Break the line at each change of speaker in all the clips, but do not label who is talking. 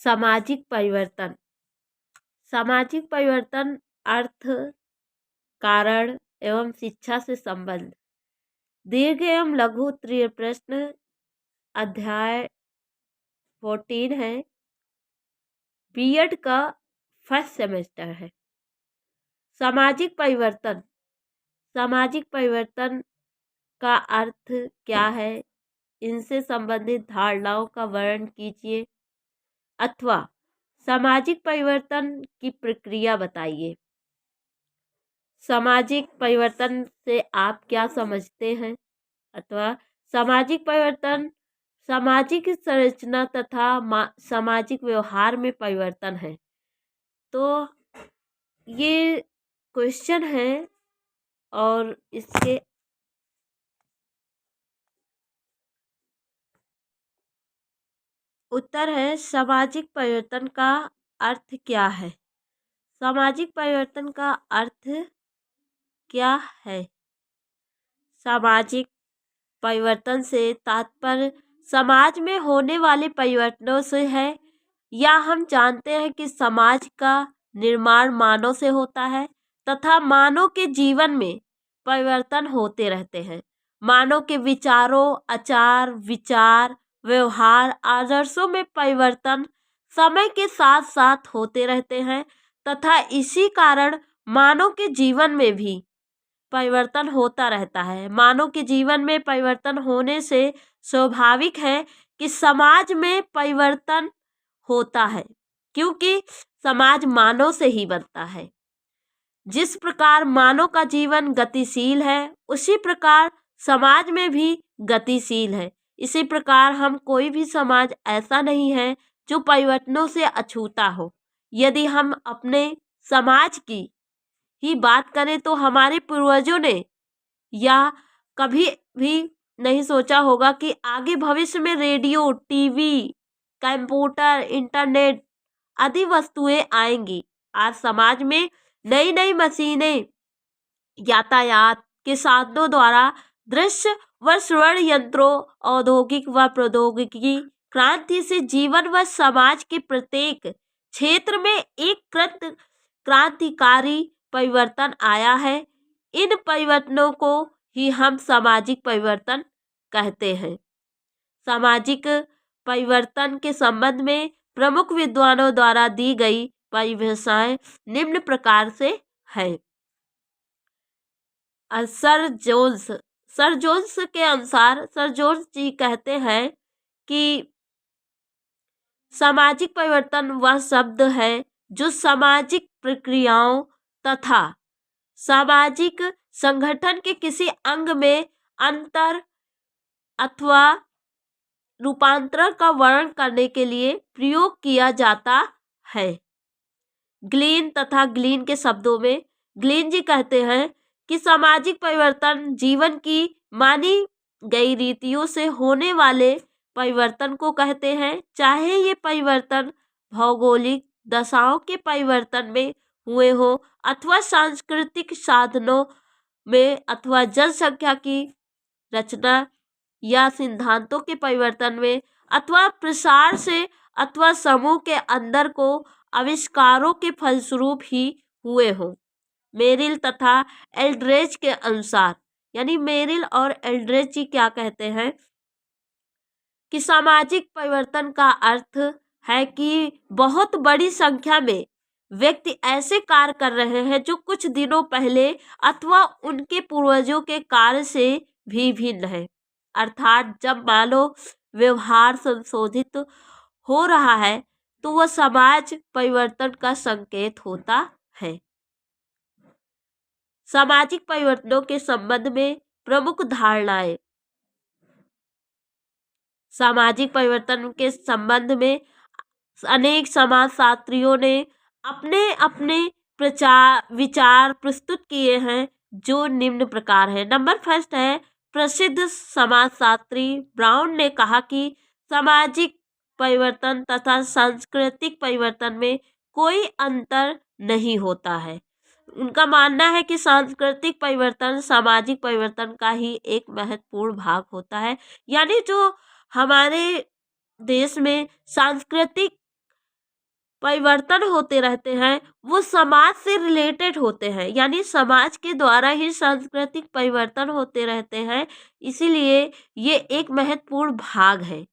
सामाजिक परिवर्तन। सामाजिक परिवर्तन अर्थ, कारण एवं शिक्षा से संबंध। दीर्घ एवं लघु उत्तरीय प्रश्न अध्याय 14 है। बीएड का फर्स्ट सेमेस्टर है। सामाजिक परिवर्तन। सामाजिक परिवर्तन का अर्थ क्या है, इनसे संबंधित धारणाओं का वर्णन कीजिए अथवा सामाजिक परिवर्तन की प्रक्रिया बताइए। सामाजिक परिवर्तन से आप क्या समझते हैं अथवा सामाजिक परिवर्तन सामाजिक संरचना तथा सामाजिक व्यवहार में परिवर्तन है। तो ये क्वेश्चन है और इसके उत्तर है सामाजिक परिवर्तन का अर्थ क्या है। सामाजिक परिवर्तन का अर्थ क्या है। सामाजिक परिवर्तन से तात्पर्य समाज में होने वाले परिवर्तनों से है, या हम जानते हैं कि समाज का निर्माण मानव से होता है तथा मानव के जीवन में परिवर्तन होते रहते हैं। मानव के विचारों, आचार विचार, व्यवहार, आदर्शों में परिवर्तन समय के साथ साथ होते रहते हैं तथा इसी कारण मानव के जीवन में भी परिवर्तन होता रहता है। मानव के जीवन में परिवर्तन होने से स्वाभाविक है कि समाज में परिवर्तन होता है, क्योंकि समाज मानव से ही बनता है। जिस प्रकार मानव का जीवन गतिशील है, उसी प्रकार समाज में भी गतिशील है। इसी प्रकार हम कोई भी समाज ऐसा नहीं है जो परिवर्तनों से अछूता हो। यदि हम अपने समाज की ही बात करें तो हमारे पूर्वजों ने या कभी भी नहीं सोचा होगा कि आगे भविष्य में रेडियो, टीवी, कंप्यूटर, इंटरनेट आदि वस्तुएं आएंगी। आज समाज में नई नई मशीनें, यातायात के साधनों द्वारा दृश्य व श्रवण यंत्रों, औद्योगिक व प्रौद्योगिकी क्रांति से जीवन व समाज के प्रत्येक क्षेत्र में एक क्रांतिकारी परिवर्तन आया है। इन परिवर्तनों को ही हम सामाजिक परिवर्तन कहते हैं। सामाजिक परिवर्तन के संबंध में प्रमुख विद्वानों द्वारा दी गई परिभाषाएं निम्न प्रकार से है। सर जोन्स के अनुसार, सर जोन्स जी कहते हैं कि सामाजिक परिवर्तन वह शब्द है जो सामाजिक प्रक्रियाओं तथा सामाजिक संगठन के किसी अंग में अंतर अथवा रूपांतरण का वर्णन करने के लिए प्रयोग किया जाता है। ग्लीन तथा ग्लीन के शब्दों में ग्लीन जी कहते हैं कि सामाजिक परिवर्तन जीवन की मानी गई रीतियों से होने वाले परिवर्तन को कहते हैं, चाहे ये परिवर्तन भौगोलिक दशाओं के परिवर्तन में हुए हो अथवा सांस्कृतिक साधनों में अथवा जनसंख्या की रचना या सिद्धांतों के परिवर्तन में अथवा प्रसार से अथवा समूह के अंदर को आविष्कारों के फलस्वरूप ही हुए हो। मेरिल तथा एल्ड्रेज के अनुसार, यानी मेरिल और एल्ड्रेज जी क्या कहते हैं कि सामाजिक परिवर्तन का अर्थ है कि बहुत बड़ी संख्या में व्यक्ति ऐसे कार्य कर रहे हैं जो कुछ दिनों पहले अथवा उनके पूर्वजों के कार्य से भी भिन्न है। अर्थात जब मानव व्यवहार संशोधित हो रहा है तो वह समाज परिवर्तन का संकेत होता है। सामाजिक परिवर्तनों के संबंध में प्रमुख धारणाएं। सामाजिक परिवर्तन के संबंध में अनेक समाजशास्त्रियों ने अपने अपने विचार प्रस्तुत किए हैं, जो निम्न प्रकार है। नंबर फर्स्ट है, प्रसिद्ध समाजशास्त्री ब्राउन ने कहा कि सामाजिक परिवर्तन तथा सांस्कृतिक परिवर्तन में कोई अंतर नहीं होता है। उनका मानना है कि सांस्कृतिक परिवर्तन सामाजिक परिवर्तन का ही एक महत्वपूर्ण भाग होता है। यानी जो हमारे देश में सांस्कृतिक परिवर्तन होते रहते हैं वो समाज से रिलेटेड होते हैं, यानी समाज के द्वारा ही सांस्कृतिक परिवर्तन होते रहते हैं, इसीलिए ये एक महत्वपूर्ण भाग है।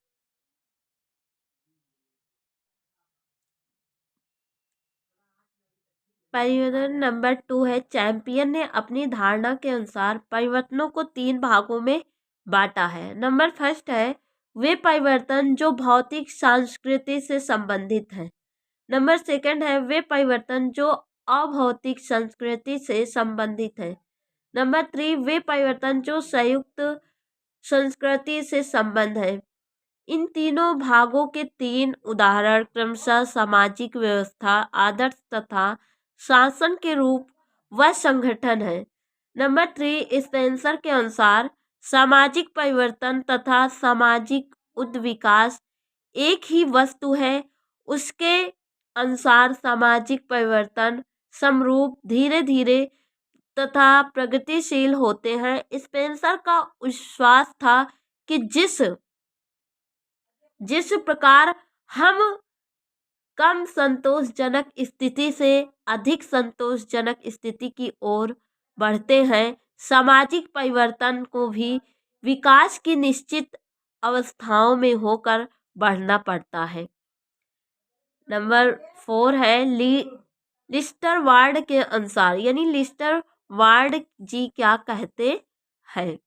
परिवर्तन नंबर 2 है, चैंपियन ने अपनी धारणा के अनुसार परिवर्तनों को 3 भागों में बांटा है। नंबर फर्स्ट है वे परिवर्तन जो भौतिक संस्कृति से संबंधित है। नंबर सेकंड है वे परिवर्तन जो अभौतिक संस्कृति से संबंधित है। नंबर 3 वे परिवर्तन जो संयुक्त संस्कृति से संबंध है। इन तीनों भागों के 3 उदाहरण क्रमशः सामाजिक व्यवस्था, आदर्श तथा शासन के रूप व संगठन है। नंबर 3 स्पेंसर के अनुसार सामाजिक परिवर्तन तथा सामाजिक उद्विकास एक ही वस्तु है। उसके अनुसार सामाजिक परिवर्तन समरूप, धीरे धीरे तथा प्रगतिशील होते हैं। स्पेंसर का विश्वास था कि जिस प्रकार हम कम संतोषजनक स्थिति से अधिक संतोषजनक स्थिति की ओर बढ़ते हैं, सामाजिक परिवर्तन को भी विकास की निश्चित अवस्थाओं में होकर बढ़ना पड़ता है। नंबर 4 है लिस्टर वार्ड के अनुसार, यानी लिस्टर वार्ड जी क्या कहते हैं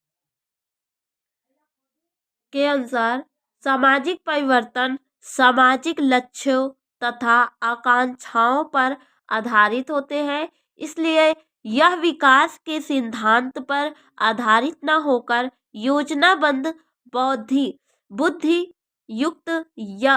के अनुसार सामाजिक परिवर्तन सामाजिक लक्ष्यों तथा आकांक्षाओं पर आधारित होते हैं, इसलिए यह विकास के सिद्धांत पर आधारित न होकर योजनाबद्ध बुद्धि युक्त या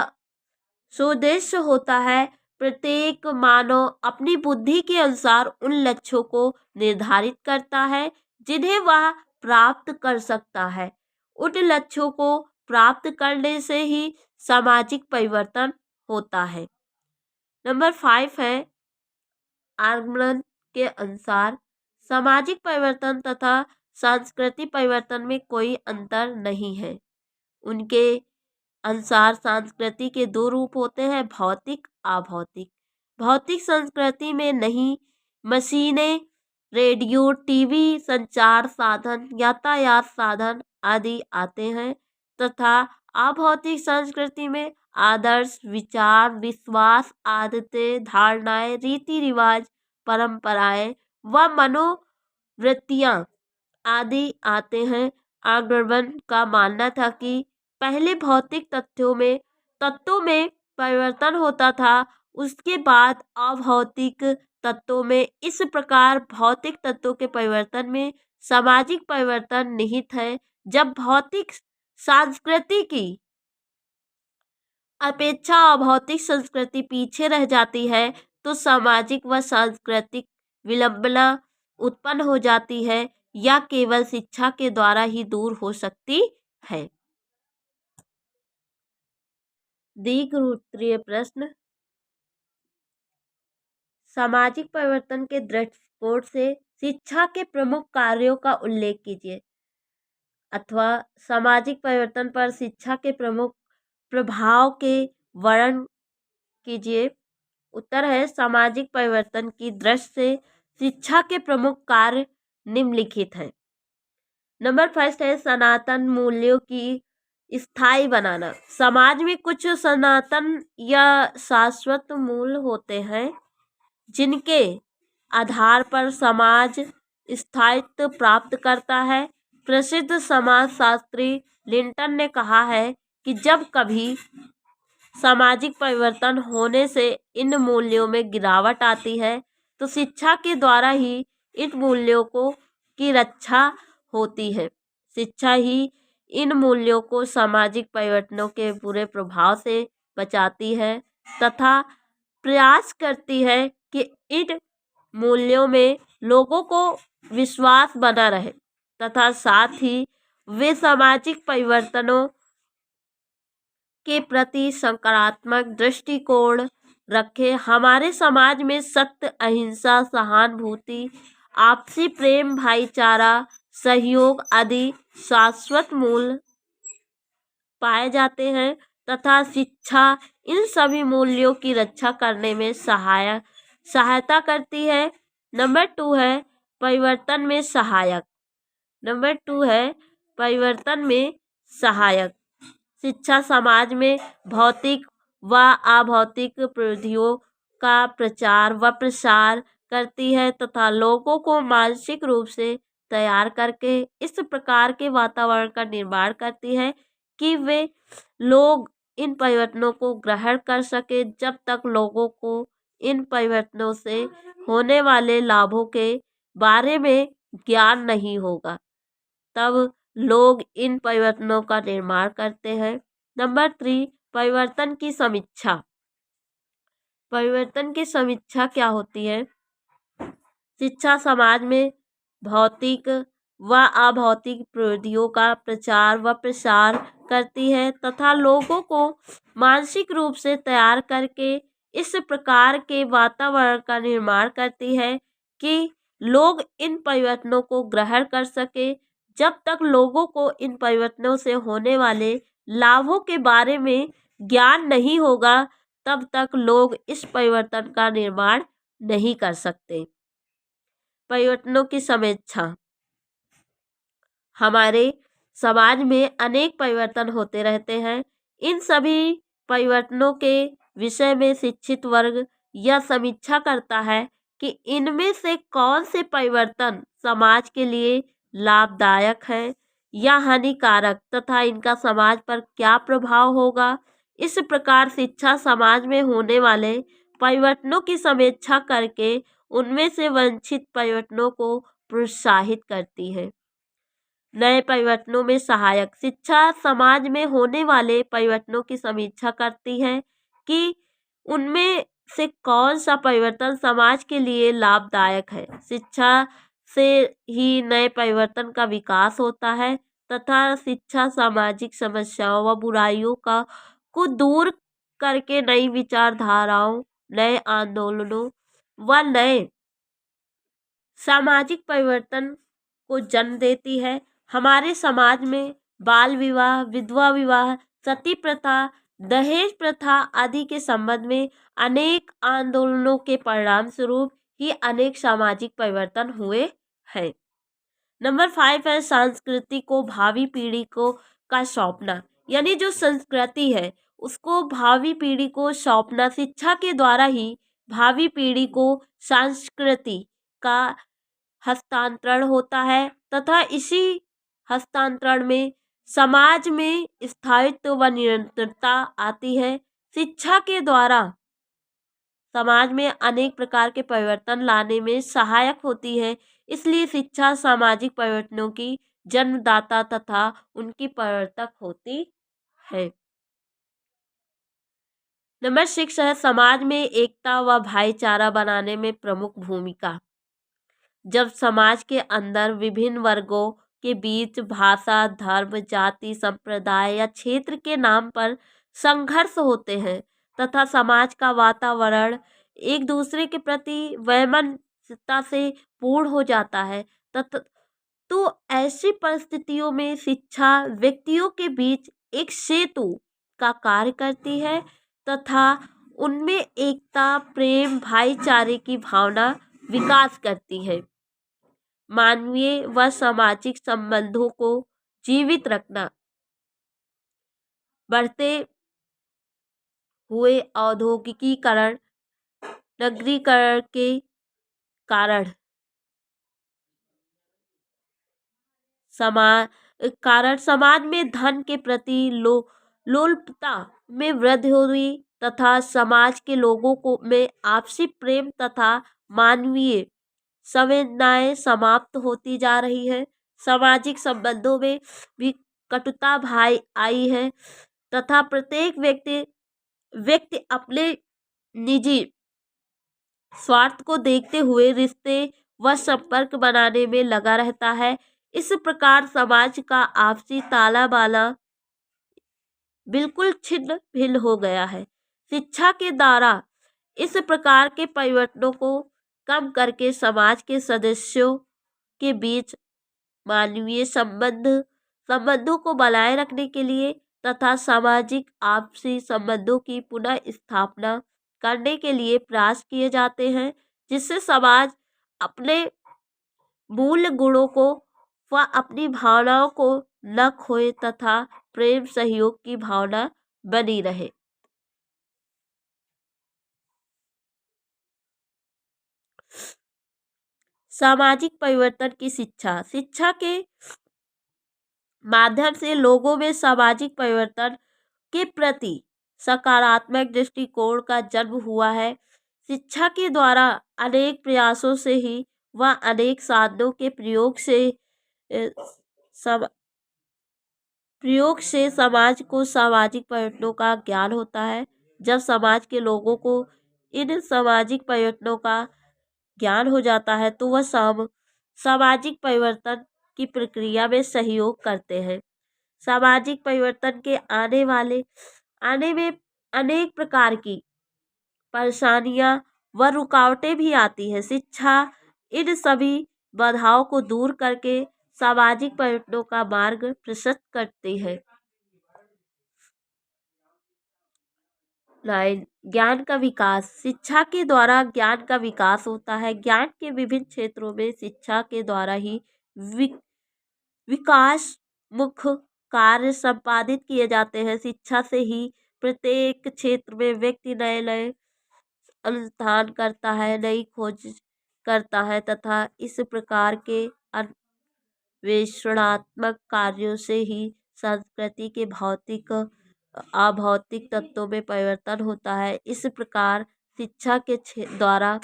सुउद्देश्य होता है। प्रत्येक मानव अपनी बुद्धि के अनुसार उन लक्ष्यों को निर्धारित करता है जिन्हें वह प्राप्त कर सकता है। उन लक्ष्यों को प्राप्त करने से ही सामाजिक परिवर्तन होता है। नंबर 5 है आर्गमन के अनुसार सामाजिक परिवर्तन तथा सांस्कृतिक परिवर्तन में कोई अंतर नहीं है। उनके अनुसार संस्कृति के 2 रूप होते हैं, भौतिक अभौतिक। भौतिक संस्कृति में नहीं मशीनें, रेडियो, टीवी, संचार साधन, यातायात साधन आदि आते हैं तथा अभौतिक संस्कृति में आदर्श, विचार, विश्वास, आदतें, धारणाएं, रीति रिवाज, परंपराएं व मनोवृत्तियां आदि आते हैं। आर्गमन का मानना था कि पहले भौतिक तत्वों में परिवर्तन होता था, उसके बाद अभौतिक तत्वों में। इस प्रकार भौतिक तत्वों के परिवर्तन में सामाजिक परिवर्तन निहित है। जब भौतिक संस्कृति की अपेक्षा अभौतिक संस्कृति पीछे रह जाती है तो सामाजिक व सांस्कृतिक विलंबना उत्पन्न हो जाती है या केवल शिक्षा के द्वारा ही दूर हो सकती है। द्विगुरुत्रीय प्रश्न, सामाजिक परिवर्तन के दृष्टिकोण से शिक्षा के प्रमुख कार्यों का उल्लेख कीजिए अथवा सामाजिक परिवर्तन पर शिक्षा के प्रमुख प्रभाव के वर्णन कीजिए। उत्तर है सामाजिक परिवर्तन की दृष्टि से शिक्षा के प्रमुख कार्य निम्नलिखित हैं। नंबर फर्स्ट है सनातन मूल्यों की स्थायी बनाना। समाज में कुछ सनातन या शाश्वत मूल्य होते हैं जिनके आधार पर समाज स्थायित्व प्राप्त करता है। प्रसिद्ध समाजशास्त्री लिंटन ने कहा है कि जब कभी सामाजिक परिवर्तन होने से इन मूल्यों में गिरावट आती है तो शिक्षा के द्वारा ही इन मूल्यों की रक्षा होती है। शिक्षा ही इन मूल्यों को सामाजिक परिवर्तनों के बुरे प्रभाव से बचाती है तथा प्रयास करती है कि इन मूल्यों में लोगों को विश्वास बना रहे तथा साथ ही वे सामाजिक परिवर्तनों के प्रति सकारात्मक दृष्टिकोण रखें। हमारे समाज में सत्य, अहिंसा, सहानुभूति, आपसी प्रेम, भाईचारा, सहयोग आदि शाश्वत मूल्य पाए जाते हैं। तथा शिक्षा इन सभी मूल्यों की रक्षा करने में सहायता करती है। नंबर 2 है परिवर्तन में सहायक। नंबर 2 है परिवर्तन में सहायक। शिक्षा समाज में भौतिक व अभौतिक प्रविधियों का प्रचार व प्रसार करती है तथा लोगों को मानसिक रूप से तैयार करके इस प्रकार के वातावरण का निर्माण करती है कि वे लोग इन परिवर्तनों को ग्रहण कर सके। जब तक लोगों को इन परिवर्तनों से होने वाले लाभों के बारे में ज्ञान नहीं होगा, तब लोग इन परिवर्तनों का निर्माण करते हैं। नंबर 3 परिवर्तन की समीक्षा। परिवर्तन की समीक्षा क्या होती है? शिक्षा समाज में भौतिक व अभौतिक प्रविधियों का प्रचार व प्रसार करती है तथा लोगों को मानसिक रूप से तैयार करके इस प्रकार के वातावरण का निर्माण करती है कि लोग इन परिवर्तनों को ग्रहण कर सके। जब तक लोगों को इन परिवर्तनों से होने वाले लाभों के बारे में ज्ञान नहीं होगा, तब तक लोग इस परिवर्तन का निर्माण नहीं कर सकते। परिवर्तनों की समीक्षा। हमारे समाज में अनेक परिवर्तन होते रहते हैं। इन सभी परिवर्तनों के विषय में शिक्षित वर्ग यह समीक्षा करता है कि इनमें से कौन से परिवर्तन समाज के लिए लाभदायक है या हानिकारक तथा इनका समाज पर क्या प्रभाव होगा। इस प्रकार शिक्षा समाज में होने वाले परिवर्तनों की समीक्षा करके उनमें से वांछित परिवर्तनों को प्रोत्साहित करती है। नए परिवर्तनों में सहायक। शिक्षा समाज में होने वाले परिवर्तनों की समीक्षा करती है कि उनमें से कौन सा परिवर्तन समाज के लिए लाभदायक है। शिक्षा से ही नए परिवर्तन का विकास होता है तथा शिक्षा सामाजिक समस्याओं व बुराइयों को दूर करके नई विचारधाराओं, नए आंदोलनों व नए सामाजिक परिवर्तन को जन्म देती है। हमारे समाज में बाल विवाह, विधवा विवाह, सती प्रथा, दहेज प्रथा आदि के संबंध में अनेक आंदोलनों के परिणाम स्वरूप ही अनेक सामाजिक परिवर्तन हुए हैं। नंबर 5 है संस्कृति को भावी पीढ़ी को का सौंपना। यानी जो संस्कृति है उसको भावी पीढ़ी को सौंपना। शिक्षा के द्वारा ही भावी पीढ़ी को संस्कृति का हस्तांतरण होता है तथा इसी हस्तांतरण में समाज में स्थायित्व व निरंतरता आती है। शिक्षा के द्वारा समाज में अनेक प्रकार के परिवर्तन लाने में सहायक होती है। इसलिए शिक्षा सामाजिक परिवर्तनों की जन्मदाता तथा उनकी प्रवर्तक होती है। नंबर 6 है समाज में एकता व भाईचारा बनाने में प्रमुख भूमिका। जब समाज के अंदर विभिन्न वर्गों के बीच भाषा, धर्म, जाति, संप्रदाय या क्षेत्र के नाम पर संघर्ष होते हैं तथा समाज का वातावरण एक दूसरे के प्रति वैमनस्यता से पूर्ण हो जाता है तो ऐसी परिस्थितियों में शिक्षा व्यक्तियों के बीच एक सेतु का कार्य करती है तथा उनमें एकता, प्रेम, भाईचारे की भावना विकास करती है। मानवीय व सामाजिक संबंधों को जीवित रखना। बढ़ते हुए औद्योगिकीकरण, नगरीकरण के कारण समाज में धन के प्रति लोलुपता में वृद्धि हुई तथा समाज के लोगों को में आपसी प्रेम तथा मानवीय संवेदनाएं समाप्त होती जा रही है। सामाजिक संबंधों में भी कटुता भाई आई है तथा प्रत्येक व्यक्ति अपने निजी स्वार्थ को देखते हुए रिश्ते व संपर्क बनाने में लगा रहता है। इस प्रकार समाज का आपसी तालमेल बिल्कुल छिन्न भिन्न हो गया है। शिक्षा के द्वारा इस प्रकार के परिवर्तनों को कम करके समाज के सदस्यों के बीच मानवीय संबंधों को बनाए रखने के लिए तथा सामाजिक आपसी संबंधों की पुनः स्थापना करने के लिए प्रयास किए जाते हैं, जिससे समाज अपने मूल गुणों को व अपनी भावनाओं को न खोए तथा प्रेम सहयोग की भावना बनी रहे। सामाजिक परिवर्तन की शिक्षा। शिक्षा के माध्यम से लोगों में सामाजिक परिवर्तन के प्रति सकारात्मक दृष्टिकोण का जन्म हुआ है। शिक्षा के द्वारा अनेक प्रयासों से ही व अनेक साधनों के अ, सम, प्रयोग से समाज को सामाजिक परिवर्तनों का ज्ञान होता है। जब समाज के लोगों को इन सामाजिक परिवर्तनों का ज्ञान हो जाता है तो वह सामाजिक परिवर्तन की प्रक्रिया में सहयोग करते हैं। सामाजिक परिवर्तन के आने में अनेक प्रकार की परेशानियां व रुकावटें भी आती हैं। शिक्षा इन सभी बाधाओं को दूर करके सामाजिक परिवर्तनों का मार्ग प्रशस्त करती है। 9 ज्ञान का विकास। शिक्षा के द्वारा ज्ञान का विकास होता है। ज्ञान के विभिन्न क्षेत्रों में शिक्षा के द्वारा ही विकास मुख्य कार्य संपादित किए जाते हैं। शिक्षा से ही प्रत्येक क्षेत्र में व्यक्ति नए नए अनुसंधान करता है, नई खोज करता है तथा इस प्रकार के अन्वेषणात्मक कार्यों से ही संस्कृति के भौतिक अभौतिक तत्वों में परिवर्तन होता है। इस प्रकार शिक्षा के द्वारा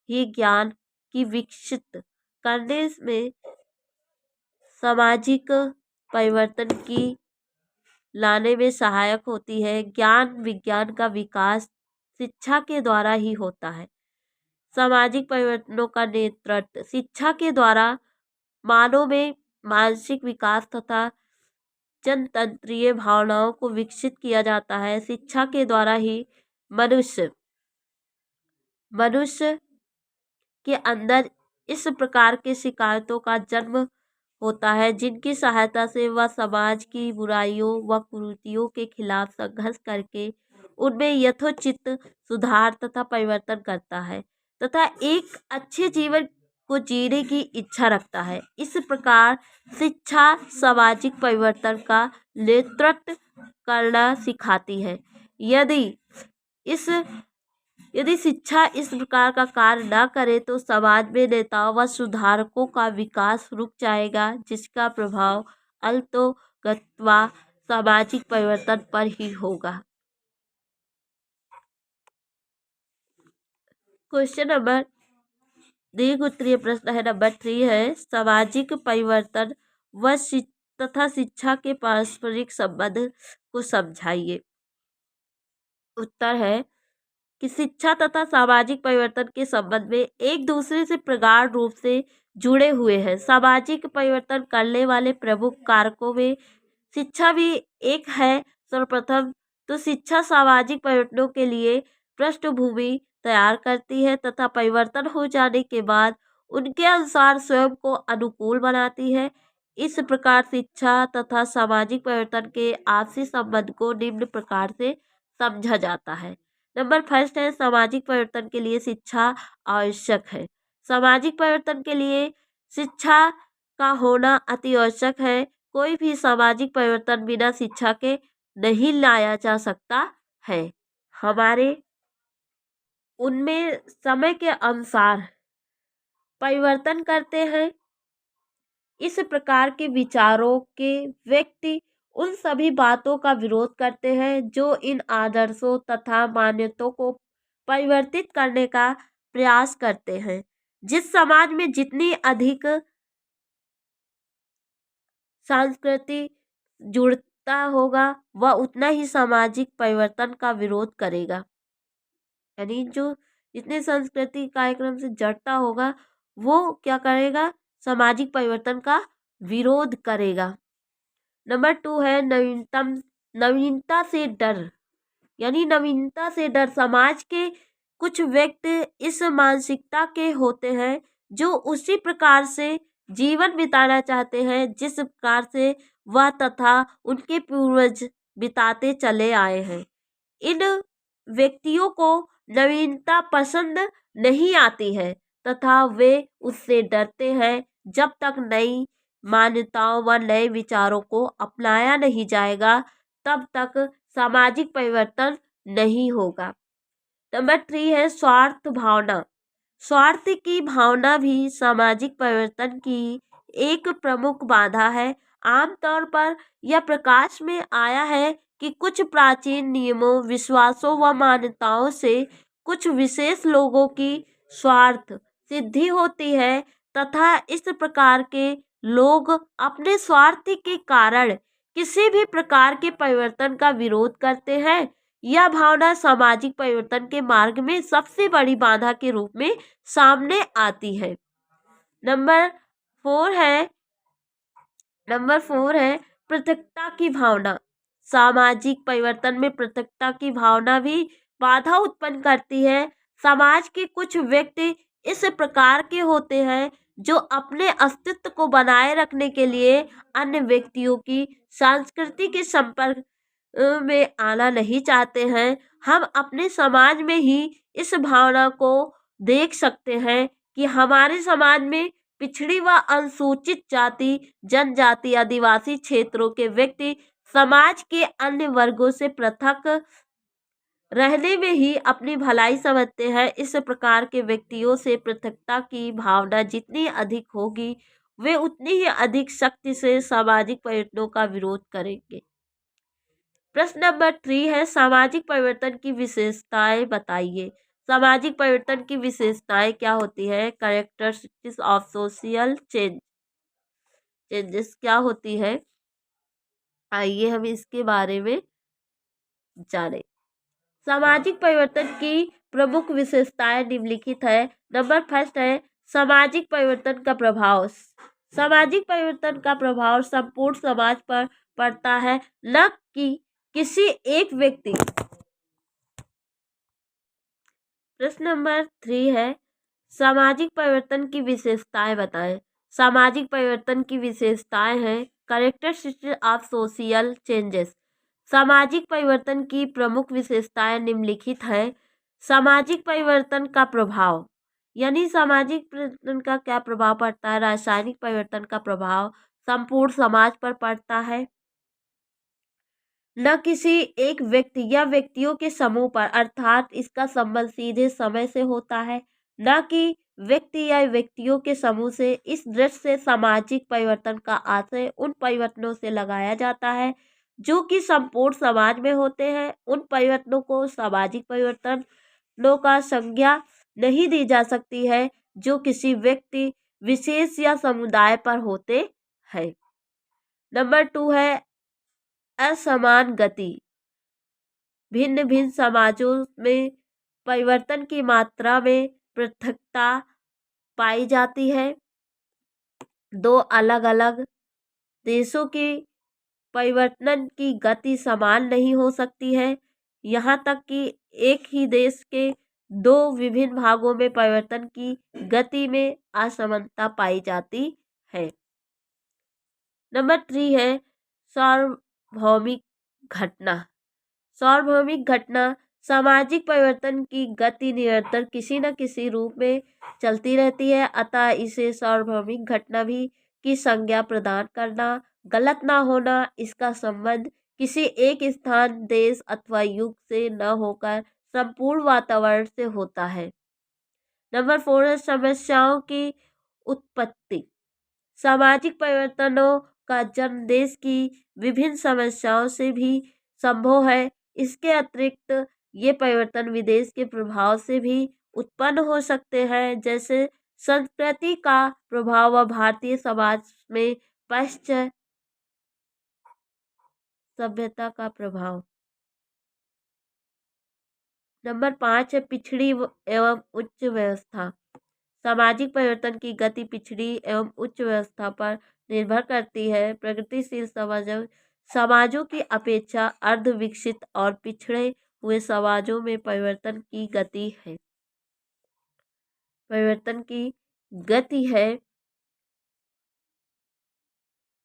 ही ज्ञान की विकसित करने में सामाजिक परिवर्तन की लाने में सहायक होती है। ज्ञान विज्ञान का विकास शिक्षा के द्वारा ही होता है। सामाजिक परिवर्तनों का नेतृत्व। शिक्षा के द्वारा मानव में मानसिक विकास तथा जनतंत्रीय भावनाओं को विकसित किया जाता है। शिक्षा के द्वारा ही मनुष्य के अंदर इस प्रकार के शिकायतों का जन्म होता है, जिनकी सहायता से वह समाज की बुराइयों व कुरीतियों के खिलाफ संघर्ष करके उनमें यथोचित सुधार तथा परिवर्तन करता है तथा एक अच्छे जीवन को जीने की इच्छा रखता है। इस प्रकार शिक्षा सामाजिक परिवर्तन का नेतृत्व करना सिखाती है। यदि शिक्षा इस प्रकार का कार्य न करे तो समाज में नेताओं व सुधारकों का विकास रुक जाएगा, जिसका प्रभाव अल्पतोगत्वा सामाजिक परिवर्तन पर ही होगा। क्वेश्चन नंबर दीर्घ उत्तरीय प्रश्न है नंबर 3 है, सामाजिक परिवर्तन तथा शिक्षा के पारस्परिक संबंध को समझाइए। उत्तर है कि शिक्षा तथा सामाजिक परिवर्तन के संबंध में एक दूसरे से प्रगाढ़ रूप से जुड़े हुए हैं। सामाजिक परिवर्तन करने वाले प्रमुख कारकों में शिक्षा भी एक है। सर्वप्रथम तो शिक्षा सामाजिक परिवर्तनों के लिए पृष्ठभूमि तैयार करती है तथा परिवर्तन हो जाने के बाद उनके अनुसार स्वयं को अनुकूल बनाती है। इस प्रकार शिक्षा तथा सामाजिक परिवर्तन के आपसी संबंध को निम्न प्रकार से समझा जाता है। नंबर फर्स्ट है, सामाजिक परिवर्तन के लिए शिक्षा आवश्यक है। सामाजिक परिवर्तन के लिए शिक्षा का होना अति आवश्यक है। कोई भी सामाजिक परिवर्तन बिना शिक्षा के नहीं लाया जा सकता है। हमारे उनमें समय के अनुसार परिवर्तन करते हैं। इस प्रकार के विचारों के व्यक्ति उन सभी बातों का विरोध करते हैं जो इन आदर्शों तथा मान्यताओं को परिवर्तित करने का प्रयास करते हैं। जिस समाज में जितनी अधिक संस्कृति जुड़ता होगा वह उतना ही सामाजिक परिवर्तन का विरोध करेगा। यानी जो जितने संस्कृति कार्यक्रम से जड़ता होगा वो क्या करेगा, सामाजिक परिवर्तन का विरोध करेगा। नंबर 2 है नवीनता से डर। यानी नवीनता से डर। समाज के कुछ व्यक्ति इस मानसिकता के होते हैं जो उसी प्रकार से जीवन बिताना चाहते हैं जिस प्रकार से वह तथा उनके पूर्वज बिताते चले आए हैं। इन व्यक्तियों को नवीनता पसंद नहीं आती है तथा वे उससे डरते हैं। जब तक नई मान्यताओं व नए विचारों को अपनाया नहीं जाएगा तब तक सामाजिक परिवर्तन नहीं होगा। नंबर 3 है स्वार्थ भावना। स्वार्थ की भावना भी सामाजिक परिवर्तन की एक प्रमुख बाधा है। आमतौर पर यह प्रकाश में आया है कि कुछ प्राचीन नियमों, विश्वासों व मान्यताओं से कुछ विशेष लोगों की स्वार्थ सिद्धि होती है तथा इस प्रकार के लोग अपने स्वार्थ के कारण किसी भी प्रकार के परिवर्तन का विरोध करते हैं। यह भावना सामाजिक परिवर्तन के मार्ग में सबसे बड़ी बाधा के रूप में सामने आती है। नंबर फोर है पृथकता की भावना। सामाजिक परिवर्तन में पृथकता की भावना भी बाधा उत्पन्न करती है। समाज के कुछ व्यक्ति इस प्रकार के होते हैं जो अपने अस्तित्व को बनाए रखने के लिए अन्य व्यक्तियों की संस्कृति के संपर्क में आना नहीं चाहते हैं। हम अपने समाज में ही इस भावना को देख सकते हैं कि हमारे समाज में पिछड़ी व अनुसूचित जाति, जनजाति, आदिवासी क्षेत्रों के व्यक्ति समाज के अन्य वर्गों से पृथक रहने में ही अपनी भलाई समझते हैं। इस प्रकार के व्यक्तियों से पृथकता की भावना जितनी अधिक होगी वे उतनी ही अधिक शक्ति से सामाजिक परिवर्तनों का विरोध करेंगे। प्रश्न नंबर 3 है सामाजिक परिवर्तन की विशेषताएं बताइए। सामाजिक परिवर्तन की विशेषताएं क्या होती है? कैरेक्टरिस्टिक्स ऑफ सोशल चेंजेस क्या होती है? आइए हम इसके बारे में जानें। सामाजिक परिवर्तन की प्रमुख विशेषताएं निम्नलिखित है। नंबर फर्स्ट है सामाजिक परिवर्तन का प्रभाव। सामाजिक परिवर्तन का प्रभाव संपूर्ण समाज पर पड़ता है, न कि किसी एक व्यक्ति। प्रश्न नंबर 3 है सामाजिक परिवर्तन की विशेषताएं बताएं। सामाजिक परिवर्तन की विशेषताएं हैं कैरेक्टरिस्टिक्स ऑफ सोशल चेंजेस। सामाजिक परिवर्तन की प्रमुख विशेषताएं निम्नलिखित है। सामाजिक परिवर्तन का प्रभाव, यानी सामाजिक परिवर्तन का क्या प्रभाव पड़ता है? रासायनिक परिवर्तन का प्रभाव संपूर्ण समाज पर पड़ता है, न किसी एक व्यक्ति या व्यक्तियों के समूह पर, अर्थात इसका संबंध सीधे समय से होता है, न कि व्यक्ति या व्यक्तियों के समूह से। इस दृष्टि से सामाजिक परिवर्तन का आशय उन परिवर्तनों से लगाया जाता है जो कि संपूर्ण समाज में होते हैं। उन परिवर्तनों को सामाजिक परिवर्तनों का संज्ञा नहीं दी जा सकती है जो किसी व्यक्ति विशेष या समुदाय पर होते हैं। नंबर 2 है असमान गति। भिन्न भिन्न समाजों में परिवर्तन की मात्रा में पृथकता पाई जाती है। दो अलग अलग देशों की परिवर्तन की गति समान नहीं हो सकती है। यहाँ तक कि एक ही देश के दो विभिन्न भागों में परिवर्तन की गति में असमानता पाई जाती है। नंबर 3 है सार्वभौमिक घटना। सार्वभौमिक घटना सामाजिक परिवर्तन की गति निरंतर किसी न किसी रूप में चलती रहती है, अतः इसे सार्वभौमिक घटना भी की संज्ञा प्रदान करना गलत ना होना। इसका संबंध किसी एक स्थान, देश अथवा युग से न होकर संपूर्ण वातावरण से होता है। नंबर 4 है समस्याओं की उत्पत्ति। सामाजिक परिवर्तनों का जन्म देश की विभिन्न समस्याओं से भी संभव है। इसके अतिरिक्त ये परिवर्तन विदेश के प्रभाव से भी उत्पन्न हो सकते हैं, जैसे संस्कृति का प्रभाव व भारतीय समाज में पाश्चात्य सभ्यता का प्रभाव। नंबर 5 है पिछड़ी एवं उच्च व्यवस्था। सामाजिक परिवर्तन की गति पिछड़ी एवं उच्च व्यवस्था पर निर्भर करती है। प्रगतिशील समाजों की अपेक्षा अर्ध विकसित और पिछड़े हुए समाजों में परिवर्तन की गति है।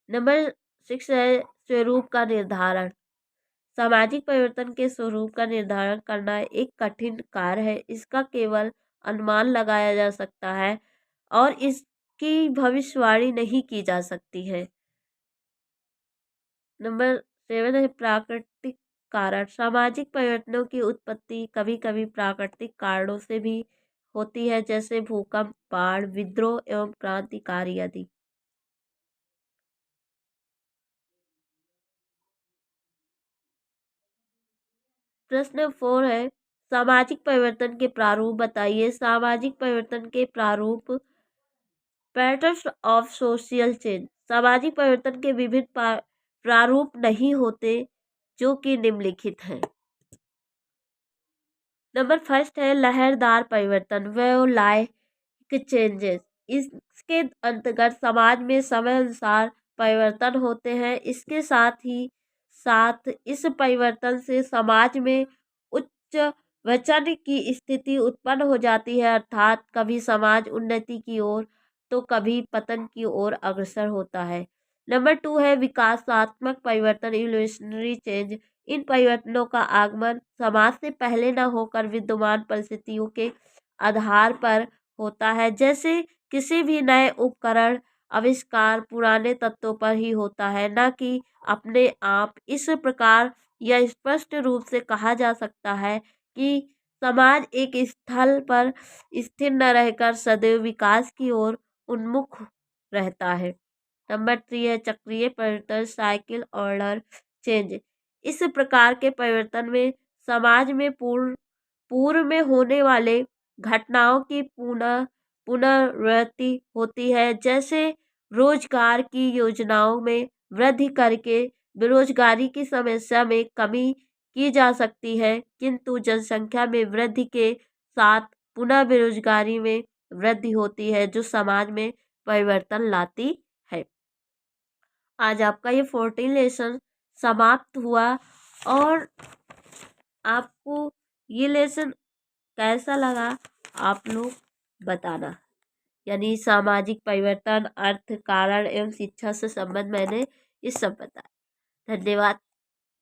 नंबर 6 है स्वरूप का निर्धारण। सामाजिक परिवर्तन के स्वरूप का निर्धारण करना एक कठिन कार्य है। इसका केवल अनुमान लगाया जा सकता है और इसकी भविष्यवाणी नहीं की जा सकती है। नंबर 7 है प्राकृतिक कारण। सामाजिक परिवर्तनों की उत्पत्ति कभी कभी प्राकृतिक कारणों से भी होती है, जैसे भूकंप, बाढ़, विद्रोह एवं क्रांतिकारी आदि। प्रश्न 4 है सामाजिक परिवर्तन के प्रारूप बताइए। सामाजिक परिवर्तन के प्रारूप पैटर्न्स ऑफ सोशल चेंज। सामाजिक परिवर्तन के विभिन्न प्रारूप नहीं होते जो कि निम्नलिखित हैं। नंबर फर्स्ट है लहरदार परिवर्तन, वेवलाइक चेंजेस। इसके अंतर्गत समाज में समय अनुसार परिवर्तन होते हैं। इसके साथ ही साथ इस परिवर्तन से समाज में उच्च वचन की स्थिति उत्पन्न हो जाती है, अर्थात कभी समाज उन्नति की ओर तो कभी पतन की ओर अग्रसर होता है। नंबर 2 है विकासात्मक परिवर्तन, इवोल्यूशनरी चेंज। इन परिवर्तनों का आगमन समाज से पहले न होकर विद्यमान परिस्थितियों के आधार पर होता है, जैसे किसी भी नए उपकरण आविष्कार पुराने तत्वों पर ही होता है, न कि अपने आप। इस प्रकार यह स्पष्ट रूप से कहा जा सकता है कि समाज एक स्थल पर स्थिर न रहकर सदैव विकास की ओर उन्मुख रहता है। नंबर 3 है चक्रीय परिवर्तन, साइकिल ऑर्डर चेंज। इस प्रकार के परिवर्तन में समाज में पूर्व में होने वाले घटनाओं की पुनरावृत्ति होती है, जैसे रोजगार की योजनाओं में वृद्धि करके बेरोजगारी की समस्या में कमी की जा सकती है, किंतु जनसंख्या में वृद्धि के साथ पुनः बेरोजगारी में वृद्धि होती है, जो समाज में परिवर्तन लाती है। आज आपका ये 14 लेसन समाप्त हुआ और आपको ये लेसन कैसा लगा आप लोग बताना। यानी सामाजिक परिवर्तन, अर्थ, कारण एवं शिक्षा से संबंध मैंने ये सब बताया। धन्यवाद।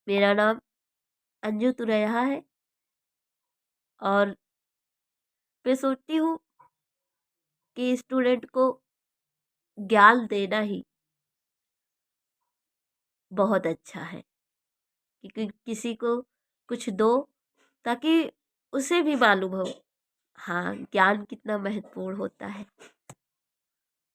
मेरा नाम अंजू तुरैया है और मैं सोचती हूँ कि स्टूडेंट को ज्ञान देना ही बहुत अच्छा है, क्योंकि किसी को कुछ दो ताकि उसे भी मालूम हो हाँ ज्ञान कितना महत्वपूर्ण होता है।